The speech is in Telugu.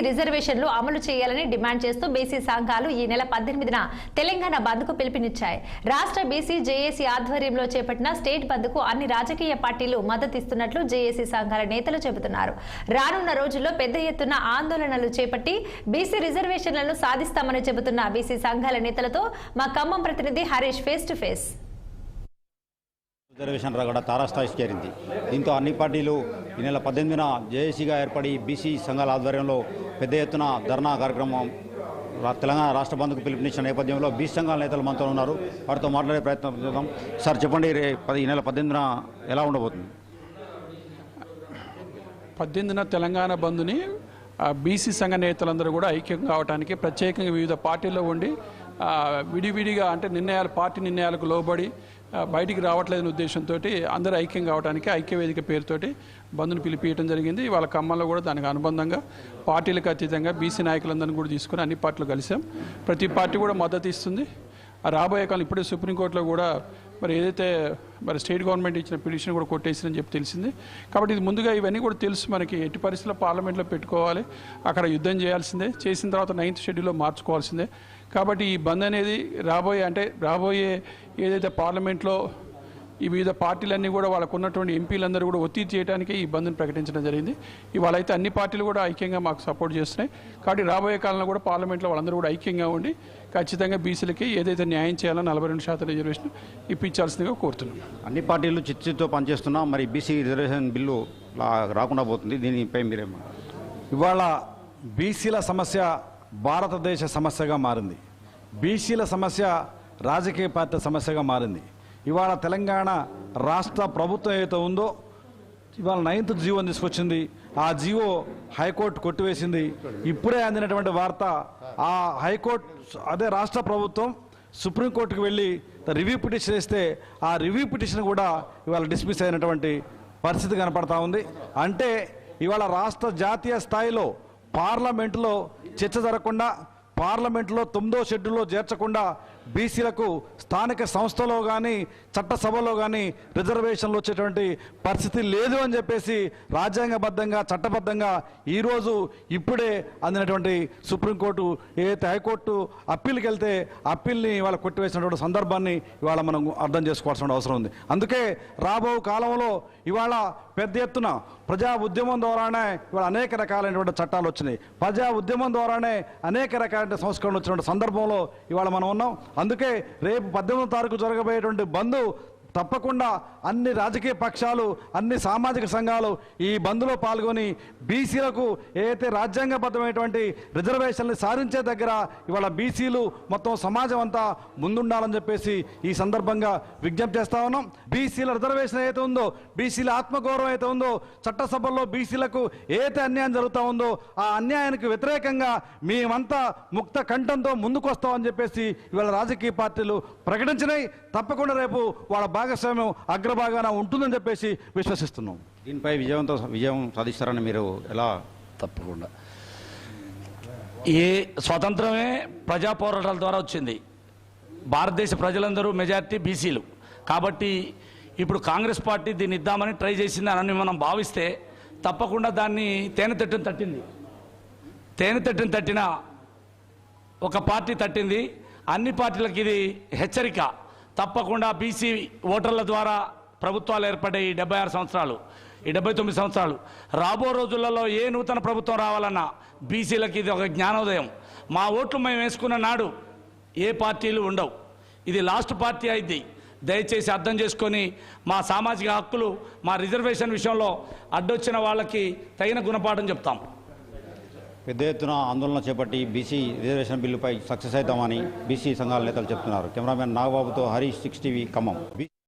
రిజర్వేషన్లు అమలు చేయాలని డిమాండ్ చేస్తూ బీసీ సంఘాలు ఈ నెల 18న తెలంగాణ బంద్కు పిలుపునిచ్చాయి. రాష్ట్ర బీసీ జేఏసీ ఆధ్వర్యంలో చేపట్టిన స్టేట్ బంద్కు అన్ని రాజకీయ పార్టీలు మద్దతిస్తున్నట్లు జేఏసీ సంఘాల నేతలు చెబుతున్నారు. రానున్న రోజుల్లో పెద్ద ఎత్తున ఆందోళనలు చేపట్టి బీసీ రిజర్వేషన్లను సాధిస్తామని చెబుతున్న బీసీ సంఘాల నేతలతో మా ఖమ్మం ప్రతినిధి Harish face to face. Reservation రగడ తారాస్థాయికి చేరింది. దీంతో అన్ని పార్టీలు ఈ నెల 18న జేఏసీగా ఏర్పడి బీసీ సంఘాల ఆధ్వర్యంలో పెద్ద ఎత్తున ధర్నా కార్యక్రమం తెలంగాణ రాష్ట్ర బంద్కు పిలుపునిచ్చిన నేపథ్యంలో బీసీ సంఘాల నేతలు మనతో ఉన్నారు. వారితో మాట్లాడే ప్రయత్నం చేద్దాం. సార్ చెప్పండి, ఈ నెల 18న ఎలా ఉండబోతుంది? 18న తెలంగాణ బంద్ని బీసీ సంఘ నేతలందరూ కూడా ఐక్యం కావడానికి ప్రత్యేకంగా వివిధ పార్టీల్లో ఉండి విడివిడిగా అంటే పార్టీ నిర్ణయాలకు లోబడి బయటికి రావట్లేదనే ఉద్దేశంతో అందరూ ఐక్యం కావడానికి ఐక్యవేదిక పేరుతోటి బంద్ను పిలిపియడం జరిగింది. వాళ్ళ ఖమ్మంలో కూడా దానికి అనుబంధంగా పార్టీలకు అతీతంగా బీసీ నాయకులందరినీ కూడా తీసుకుని అన్ని పార్టీలు కలిసాం. ప్రతి పార్టీ కూడా మద్దతు ఇస్తుంది. రాబోయే కాలం ఇప్పుడే సుప్రీంకోర్టులో కూడా ఏదైతే స్టేట్ గవర్నమెంట్ ఇచ్చిన పిటిషన్ కూడా కొట్టేసిందని చెప్పి తెలిసింది. కాబట్టి ఇది ముందుగా ఇవన్నీ కూడా తెలుసు మనకి. ఎట్టి పరిస్థితుల్లో పార్లమెంట్లో పెట్టుకోవాలి, అక్కడ యుద్ధం చేయాల్సిందే, చేసిన తర్వాత 9th షెడ్యూల్లో మార్చుకోవాల్సిందే. కాబట్టి ఈ బంద్ అనేది రాబోయే ఏదైతే పార్లమెంట్లో ఈ వివిధ పార్టీలన్నీ కూడా వాళ్ళకు ఉన్నటువంటి ఎంపీలందరూ కూడా ఒత్తిడి చేయడానికి ఈ బంద్ని ప్రకటించడం జరిగింది. ఇవాళ అయితే అన్ని పార్టీలు కూడా ఐక్యంగా మాకు సపోర్ట్ చేస్తున్నాయి. కాబట్టి రాబోయే కాలంలో కూడా పార్లమెంట్లో వాళ్ళందరూ కూడా ఐక్యంగా ఉండి ఖచ్చితంగా బీసీలకి ఏదైతే న్యాయం చేయాలో 42% రిజర్వేషన్ ఇప్పించాల్సిందిగా కోరుతున్నాం. అన్ని పార్టీలు చిచ్చుతో పనిచేస్తున్నా మరి బీసీ రిజర్వేషన్ బిల్లు రాకుండా పోతుంది. దీనిపై మీరేమో? ఇవాళ బీసీల సమస్య భారతదేశ సమస్యగా మారింది. బీసీల సమస్య రాజకీయ పార్టీ సమస్యగా మారింది. ఇవాళ తెలంగాణ రాష్ట్ర ప్రభుత్వం ఏదైతే ఉందో ఇవాళ 9th జీవో తీసుకొచ్చింది. ఆ జీవో హైకోర్టు కొట్టివేసింది. ఇప్పుడే అందినటువంటి వార్త, ఆ హైకోర్టు అదే రాష్ట్ర ప్రభుత్వం సుప్రీంకోర్టుకు వెళ్ళి రివ్యూ పిటిషన్ వేస్తే ఆ రివ్యూ పిటిషన్ కూడా ఇవాళ డిస్మిస్ అయినటువంటి పరిస్థితి కనపడతా ఉంది. అంటే ఇవాళ రాష్ట్ర జాతీయ స్థాయిలో పార్లమెంటులో చర్చ జరగకుండా, పార్లమెంట్లో 9వ షెడ్యూల్లో చేర్చకుండా బీసీలకు స్థానిక సంస్థలో కానీ చట్టసభలో కానీ రిజర్వేషన్లు వచ్చేటువంటి పరిస్థితి లేదు అని చెప్పేసి రాజ్యాంగబద్ధంగా చట్టబద్ధంగా ఈరోజు ఇప్పుడే అందినటువంటి సుప్రీంకోర్టు ఏదైతే హైకోర్టు అప్పీల్కి వెళ్తే అప్పీల్ని ఇవాళ కొట్టివేసినటువంటి సందర్భాన్ని ఇవాళ మనం అర్థం చేసుకోవాల్సిన అవసరం ఉంది. అందుకే రాబో కాలంలో ఇవాళ పెద్ద ఎత్తున ప్రజా ఉద్యమం ద్వారానే ఇవాళ అనేక రకాలైనటువంటి చట్టాలు వచ్చినాయి. ప్రజా ఉద్యమం ద్వారానే అనేక రకాలైన సంస్కరణలు వచ్చినటువంటి సందర్భంలో ఇవాళ మనం ఉన్నాం. అందుకే రేపు 18వ తారీఖు జరగబోయేటువంటి బంద్ తప్పకుండా అన్ని రాజకీయ పక్షాలు, అన్ని సామాజిక సంఘాలు ఈ బంద్లో పాల్గొని బీసీలకు ఏదైతే రాజ్యాంగబద్ధమైనటువంటి రిజర్వేషన్లు సాధించే దగ్గర ఇవాళ బీసీలు మొత్తం సమాజం అంతా ముందుండాలని చెప్పేసి ఈ సందర్భంగా విజ్ఞప్తి చేస్తా ఉన్నాం. బీసీల రిజర్వేషన్ ఏదైతే ఉందో, బీసీల ఆత్మగౌరవం అయితే ఉందో, చట్టసభల్లో బీసీలకు ఏదైతే అన్యాయం జరుగుతూ ఉందో ఆ అన్యాయానికి వ్యతిరేకంగా మేమంతా ముక్త కంఠంతో ముందుకు వస్తామని చెప్పేసి ఇవాళ రాజకీయ పార్టీలు ప్రకటించినాయి. తప్పకుండా రేపు వాళ్ళ భాగస్వామ్యం అగ్రభాగాన ఉంటుందని చెప్పేసి విశ్వసిస్తున్నాం. దీనిపై విజయం సాధిస్తారని మీరు ఎలా? తప్పకుండా. ఈ స్వతంత్రమే ప్రజా పోరాటాల ద్వారా వచ్చింది. భారతదేశ ప్రజలందరూ మెజారిటీ బీసీలు. కాబట్టి ఇప్పుడు కాంగ్రెస్ పార్టీ దీన్ని ఇద్దామని ట్రై చేసింది అని మనం భావిస్తే తప్పకుండా దాన్ని తేనెతట్టును తట్టింది. తేనెతట్టును తట్టిన ఒక పార్టీ తట్టింది. అన్ని పార్టీలకు ఇది హెచ్చరిక. తప్పకుండా బీసీ ఓటర్ల ద్వారా ప్రభుత్వాలు ఏర్పడే ఈ 76 సంవత్సరాలు, ఈ 79 సంవత్సరాలు రాబో రోజులలో ఏ నూతన ప్రభుత్వం రావాలన్నా బీసీలకి ఇది ఒక జ్ఞానోదయం. మా ఓట్లు మేము వేసుకున్న నాడు ఏ పార్టీలు ఉండవు. ఇది లాస్ట్ పార్టీ అయింది. దయచేసి అర్థం చేసుకొని మా సామాజిక హక్కులు, మా రిజర్వేషన్ విషయంలో అడ్డొచ్చిన వాళ్ళకి తగిన గుణపాఠం చెప్తాం. పెద్ద ఎత్తున ఆందోళన చేపట్టి బీసీ రిజర్వేషన్ బిల్లుపై సక్సెస్ అవుతామని బీసీ సంఘాల నేతలు చెప్తున్నారు. కెమెరామెన్ నాగబాబుతో హరీష్, 6 టీవీ, ఖమ్మం.